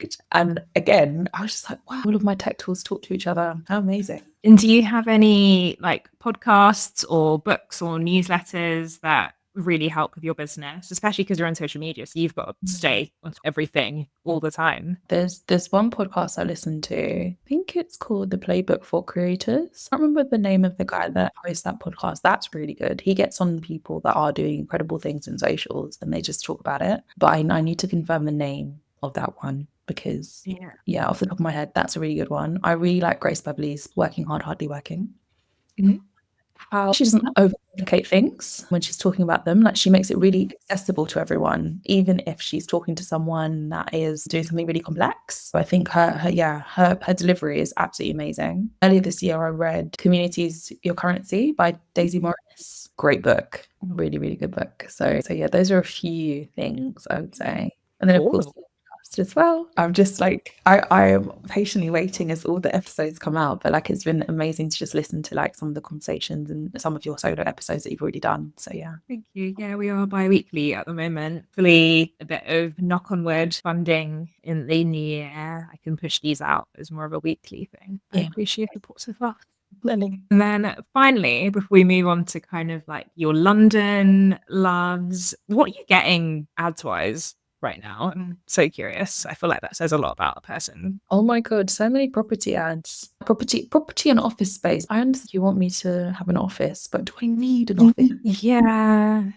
intrigued. And again, I was just like, wow, all of my tech tools talk to each other. How amazing. And do you have any like podcasts or books or newsletters that really help with your business, especially because you're on social media, so you've got to stay on everything all the time? There's one podcast I listen to. I think it's called The Playbook for Creators. I can't remember the name of the guy that hosts that podcast. That's really good. He gets on people that are doing incredible things in socials and they just talk about it. But I need to confirm the name of that one because yeah, off the top of my head, that's a really good one. I really like Grace Beverly's Working Hard, Hardly Working. How she doesn't overcomplicate things when she's talking about them. Like she makes it really accessible to everyone, even if she's talking to someone that is doing something really complex. So I think her delivery is absolutely amazing. Earlier this year, I read Communities Your Currency by Daisy Morris. Great book, really, really good book. So yeah, those are a few things I would say. And then of course as well. I'm just like I am patiently waiting as all the episodes come out, but like it's been amazing to just listen to like some of the conversations and some of your solo episodes that you've already done. So yeah. Thank you. Yeah, we are bi-weekly at the moment. Hopefully a bit of knock on wood funding in the new year. I can push these out as more of a weekly thing. I appreciate the support so far. And then finally, before we move on to kind of like your London loves, what are you getting ads wise right now? I'm so curious. I feel like that says a lot about a person. Oh my god, so many property ads. Property and office space. I understand you want me to have an office, but do I need an office? Yeah.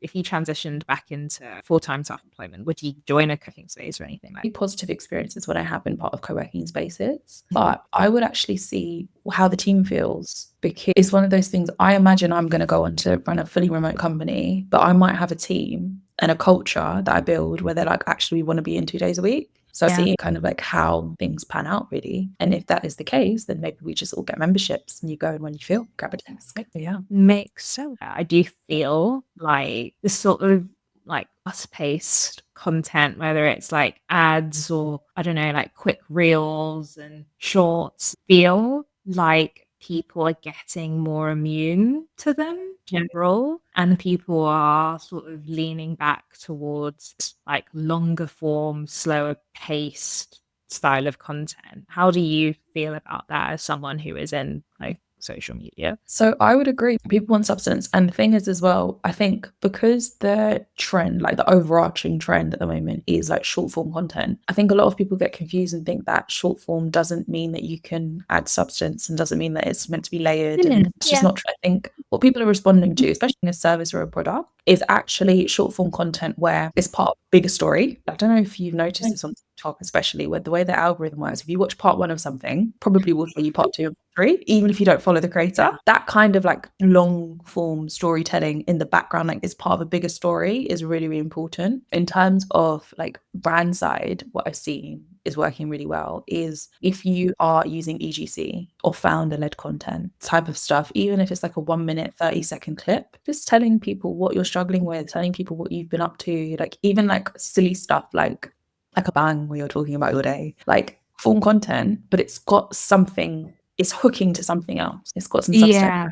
If you transitioned back into full-time self-employment, would you join a cooking space or anything like that? Positive experiences when I have been part of co-working spaces, but I would actually see how the team feels, because it's one of those things. I imagine I'm going to go on to run a fully remote company, but I might have a team and a culture that I build where they're like, actually, we want to be in 2 days a week. So seeing kind of like how things pan out really. And if that is the case, then maybe we just all get memberships and you go in when you feel, grab a desk. Yeah. Makes sense. I do feel like this sort of like fast-paced content, whether it's like ads or I don't know, like quick reels and shorts, feel like people are getting more immune to them in general, and people are sort of leaning back towards like longer form, slower paced style of content. How do you feel about that as someone who is in like social media? So I would agree. People want substance. And the thing is as well, I think because the trend, like the overarching trend at the moment is like short form content, I think a lot of people get confused and think that short form doesn't mean that you can add substance and doesn't mean that it's meant to be layered. And it's just not true. I think what people are responding to, especially in a service or a product, is actually short form content where it's part of a bigger story. I don't know if you've noticed this on TikTok, especially with the way the algorithm works. If you watch part 1 of something, probably will show you part 2 and 3, even if you don't follow the creator. That kind of like long form storytelling in the background, like is part of a bigger story, is really, really important. In terms of like brand side, what I've seen is working really well is if you are using EGC or founder-led content type of stuff, even if it's like a 1 minute, 30-second clip, just telling people what you're struggling with, telling people what you've been up to, like even like silly stuff like a bang where you're talking about your day, like form content, but it's got something, it's hooking to something else. It's got some substance. Yeah.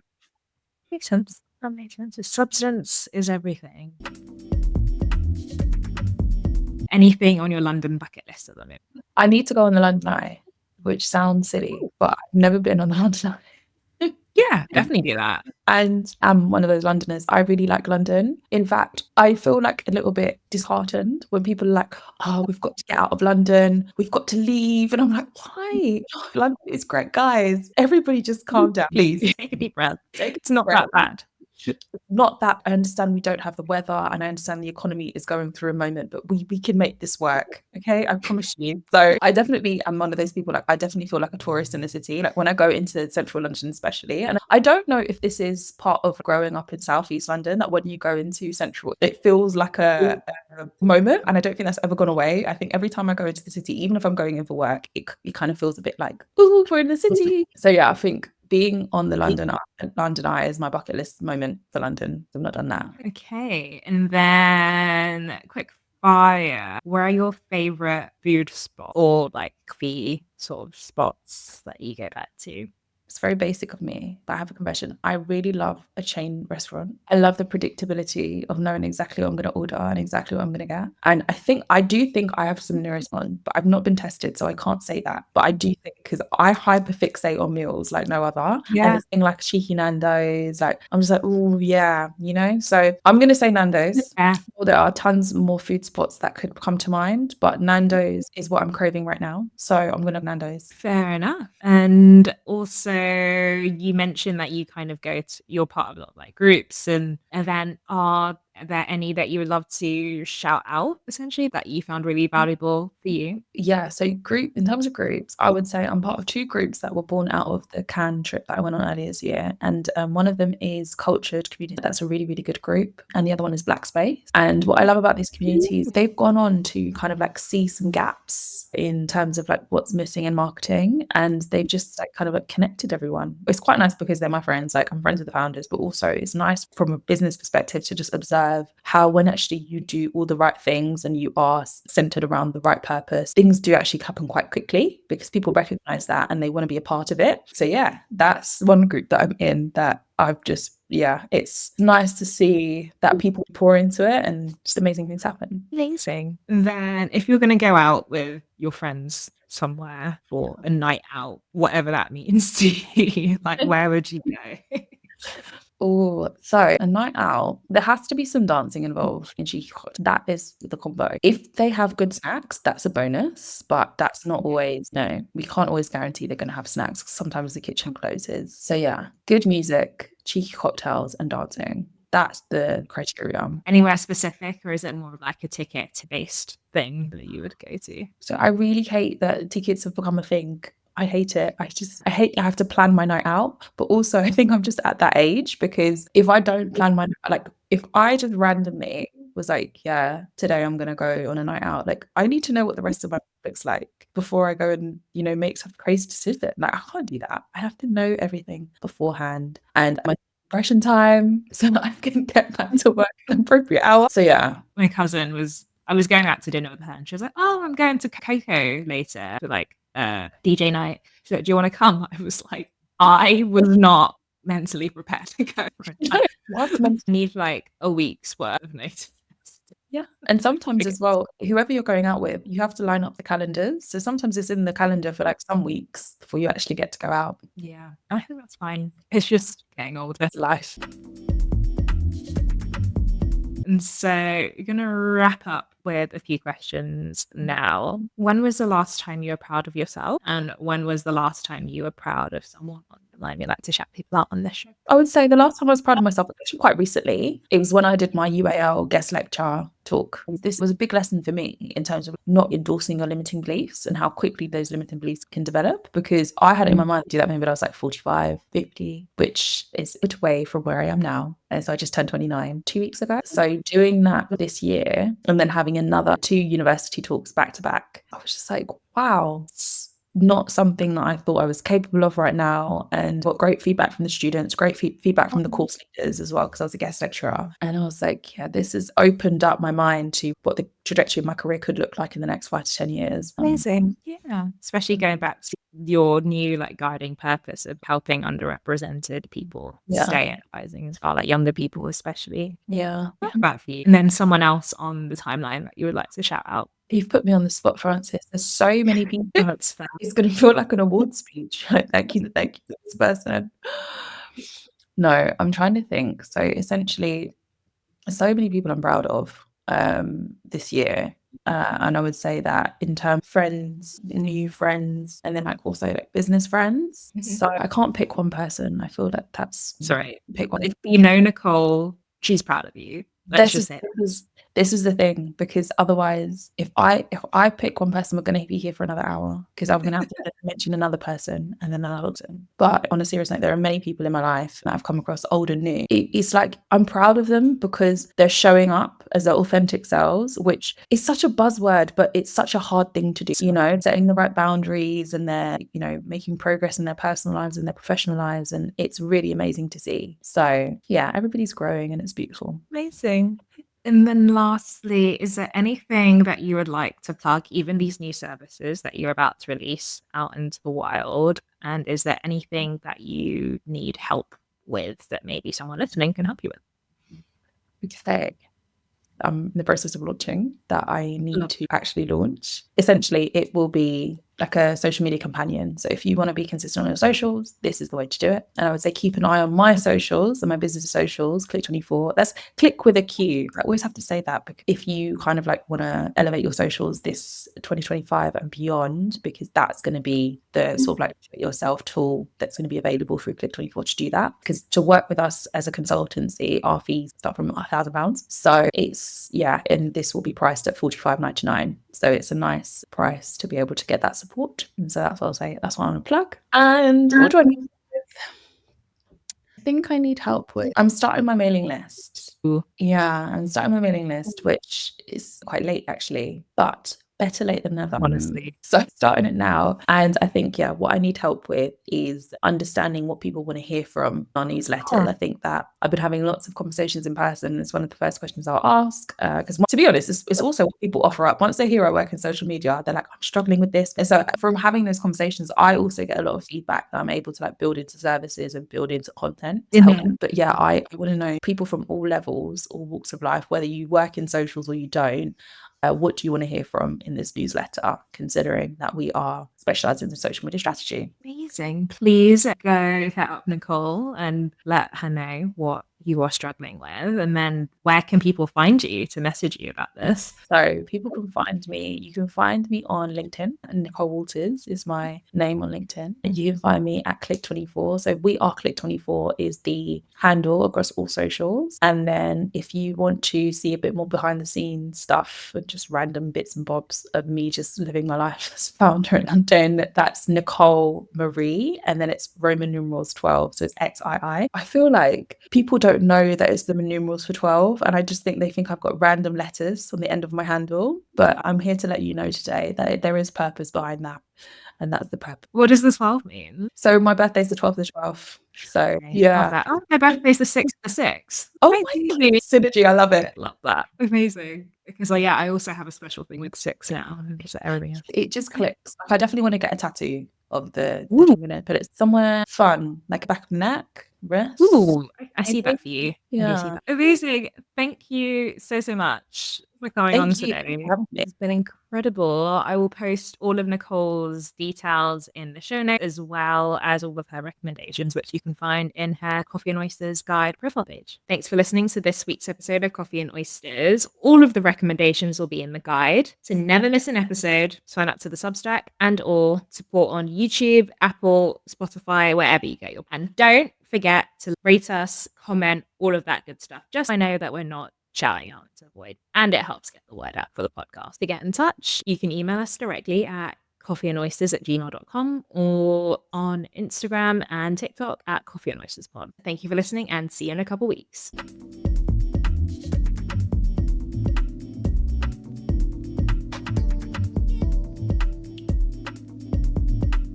Makes sense. That makes sense. Substance is everything. Anything on your London bucket list at the moment? I need to go on the London Eye, which sounds silly, but I've never been on the London Eye. Yeah, definitely do that. And I'm one of those Londoners. I really like London. In fact, I feel like a little bit disheartened when people are like, oh, we've got to get out of London. We've got to leave. And I'm like, why? London is great. Guys, everybody just calm down, please. Take a deep breath. It's not that bad. Not that I understand we don't have the weather and I understand the economy is going through a moment, but we can make this work. Okay, I promise you. So I definitely am one of those people, like I definitely feel like a tourist in the city, like when I go into central London especially. And I don't know if this is part of growing up in southeast London, that when you go into central it feels like a moment, and I don't think that's ever gone away. I think every time I go into the city, even if I'm going in for work, it kind of feels a bit like, ooh, we're in the city. So yeah, I think being on the London Eye is my bucket list moment for London. I've not done that. Okay, and then quick fire. Where are your favorite food spots or like coffee sort of spots that you go back to? It's very basic of me, but I have a confession. I really love a chain restaurant. I love the predictability of knowing exactly what I'm going to order and exactly what I'm going to get. And I do think I have some on, but I've not been tested, so I can't say that. But I do think, because I hyperfixate on meals like no other. Yeah. And like cheeky Nando's, like I'm just like, oh yeah, you know. So I'm going to say Nando's. Yeah. Well, there are tons more food spots that could come to mind, but Nando's is what I'm craving right now. So I'm going to Nando's. Fair enough. And also, you mentioned that you kind of you're part of a lot of like groups and event. Are there any that you would love to shout out, essentially, that you found really valuable for you? Yeah, so in terms of groups, I would say I'm part of two groups that were born out of the Cannes trip that I went on earlier this year. And one of them is Cultured Community. That's a really, really good group. And the other one is Black Space. And what I love about these communities, they've gone on to kind of like see some gaps in terms of like what's missing in marketing. And they've just like kind of like connected everyone. It's quite nice because they're my friends. Like I'm friends with the founders, but also it's nice from a business perspective to just observe how when actually you do all the right things and you are centered around the right purpose, things do actually happen quite quickly because people recognize that and they want to be a part of it. So yeah, that's one group that I'm in that I've just, yeah, it's nice to see that people pour into it and just amazing things happen. Amazing. Then if you're going to go out with your friends somewhere for a night out, whatever that means to you, like where would you go? Oh, so a night out, there has to be some dancing involved in Cheeky Hot. That is the combo. If they have good snacks, that's a bonus, but that's not always, no, we can't always guarantee they're going to have snacks 'cause sometimes the kitchen closes. So yeah, good music, cheeky cocktails, and dancing. That's the criteria. Anywhere specific, or is it more of like a ticket based thing that you would go to? So I really hate that tickets have become a thing. I hate it. I hate I have to plan my night out. But also I think I'm just at that age because if I don't plan like if I just randomly was like, yeah, today I'm gonna go on a night out, like I need to know what the rest of my looks like before I go and, make some crazy decision. Like I can't do that. I have to know everything beforehand and my depression time so that I can get back to work at an appropriate hour. So yeah. My cousin I was going out to dinner with her and she was like, oh, I'm going to Coco later for like DJ night. She's like, do you want to come? I was like, I was not mentally prepared to go for a night. I need like a week's worth of notice. Yeah. And sometimes as well, whoever you're going out with, you have to line up the calendars. So sometimes it's in the calendar for like some weeks before you actually get to go out. Yeah, I think that's fine. It's just getting older. Life. And so you're going to wrap up with a few questions now. When was the last time you were proud of yourself? And when was the last time you were proud of someone online? We like to shout people out on this show. I would say the last time I was proud of myself was actually quite recently. It was when I did my UAL guest lecture talk. This was a big lesson for me in terms of not endorsing your limiting beliefs and how quickly those limiting beliefs can develop, because I had it in my mind to do that maybe when I was like 45, 50, which is a bit away from where I am now. And so I just turned 29 2 weeks ago. So doing that this year and then having another 2 university talks back to back, I was just like, wow, it's not something that I thought I was capable of right now, and got great feedback from the students, great feedback from the course leaders as well, because I was a guest lecturer. And I was like, yeah, this has opened up my mind to what the trajectory of my career could look like in the next 5 to 10 years. Amazing. Yeah. Especially going back to your new like guiding purpose of helping underrepresented people stay at rising as well, like younger people especially. Yeah. What about for you? And then someone else on the timeline that you would like to shout out? You've put me on the spot, Francis. There's so many people. That's fair. It's going to feel like an award speech. Like, thank you to this person. No, I'm trying to think. So essentially, so many people I'm proud of this year. And I would say that in terms of friends, new friends, and then like also like business friends. So I can't pick one person. I feel like that's Sorry. Pick one. If you know Nicole, she's proud of you. Let's just say this is the thing, because otherwise if I pick one person, we're going to be here for another hour, because I'm going to have to mention another person and then another person. But on a serious note, there are many people in my life that I've come across, old and new. It's like I'm proud of them because they're showing up as their authentic selves, which is such a buzzword, but it's such a hard thing to do, setting the right boundaries, and they're making progress in their personal lives and their professional lives, and it's really amazing to see. So yeah, everybody's growing and it's beautiful. amazing. And then lastly, is there anything that you would like to plug, even these new services that you're about to release out into the wild? And is there anything that you need help with that maybe someone listening can help you with? Okay. I'm in the process of launching that I need Love to actually launch. Essentially, it will be like a social media companion. So if you want to be consistent on your socials, this is the way to do it. And I would say keep an eye on my socials and my business socials, Click24. That's Click with a Q. I always have to say that because if you kind of like want to elevate your socials this 2025 and beyond, because that's going to be the sort of like yourself tool that's going to be available through Click24 to do that. Because to work with us as a consultancy, our fees start from £1,000. So it's, yeah, and this will be priced at $45.99. So it's a nice price to be able to get that support. And so that's what I'll say. That's what I'm going to plug. And what do I need? I think I need help with. I'm starting my mailing list. Ooh. Yeah, I'm starting my mailing list, which is quite late actually, but better late than never. Honestly. So I'm starting it now. And I think, yeah, what I need help with is understanding what people want to hear from our newsletter. I think that I've been having lots of conversations in person. It's one of the first questions I'll ask. Because to be honest, it's also what people offer up. Once they hear I work in social media, they're like, I'm struggling with this. And so from having those conversations, I also get a lot of feedback that I'm able to like build into services and build into content to help them. But yeah, I want to know people from all levels, all walks of life, whether you work in socials or you don't. What do you want to hear from in this newsletter, considering that we are specializing in social media strategy? Amazing. Please go hit up Nicole and let her know what you are struggling with. And then where can people find you to message you about this? So people can find me. You can find me on LinkedIn. Nicole Walters is my name on LinkedIn. And you can find me at Click24. So we are Click24 is the handle across all socials. And then if you want to see a bit more behind the scenes stuff and just random bits and bobs of me just living my life as founder in London, that's Nicole Marie. And then it's Roman numerals 12. So it's XII. I feel like people don't know that it's the numerals for 12. And I just think they think I've got random letters on the end of my handle. But I'm here to let you know today that there is purpose behind that. And that's the purpose. What does the 12 mean? So my birthday's the 12th of the 12th. So Okay, yeah. love that. Oh, my birthday's the 6th of the 6th. Oh my God. Synergy. I love it. Love that. Amazing. Because yeah, I also have a special thing with 6 now. Everything else. It just clicks. I definitely want to get a tattoo of the Ooh. I'm gonna put it somewhere fun, like the back of the neck, wrist. Ooh, I see that for you. Yeah. I see that. Amazing. Thank you so much for coming on today. It's been incredible. I will post all of Nicole's details in the show notes, as well as all of her recommendations, which you can find in her Coffee and Oysters guide profile page. Thanks for listening to this week's episode of Coffee and Oysters. All of the recommendations will be in the guide. So never miss an episode. Sign up to the Substack and or support on YouTube, Apple, Spotify, wherever you get your. And don't forget to rate us, comment, all of that good stuff. Just so I know that we're not shouting out to avoid, and it helps get the word out for the podcast. To get in touch, you can email us directly at coffeeandoysters@gmail.com or on Instagram and TikTok at Coffee and Oysters Pod. Thank you for listening and see you in a couple weeks.